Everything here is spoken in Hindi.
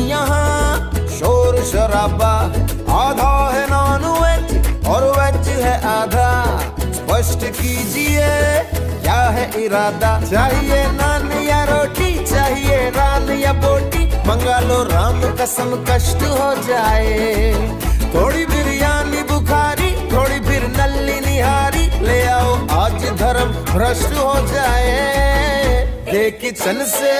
यहाँ शोर शराबा, आधा है नॉन वेज और वेज है आधा। स्पष्ट कीजिए क्या है इरादा, चाहिए नान या रोटी, चाहिए रान या बोटी, मंगा लो राम कसम कष्ट हो जाए। थोड़ी बिरयानी बुखारी, थोड़ी फिर नल्ली निहारी, ले आओ आज धर्म भ्रष्ट हो जाए। ये किचन से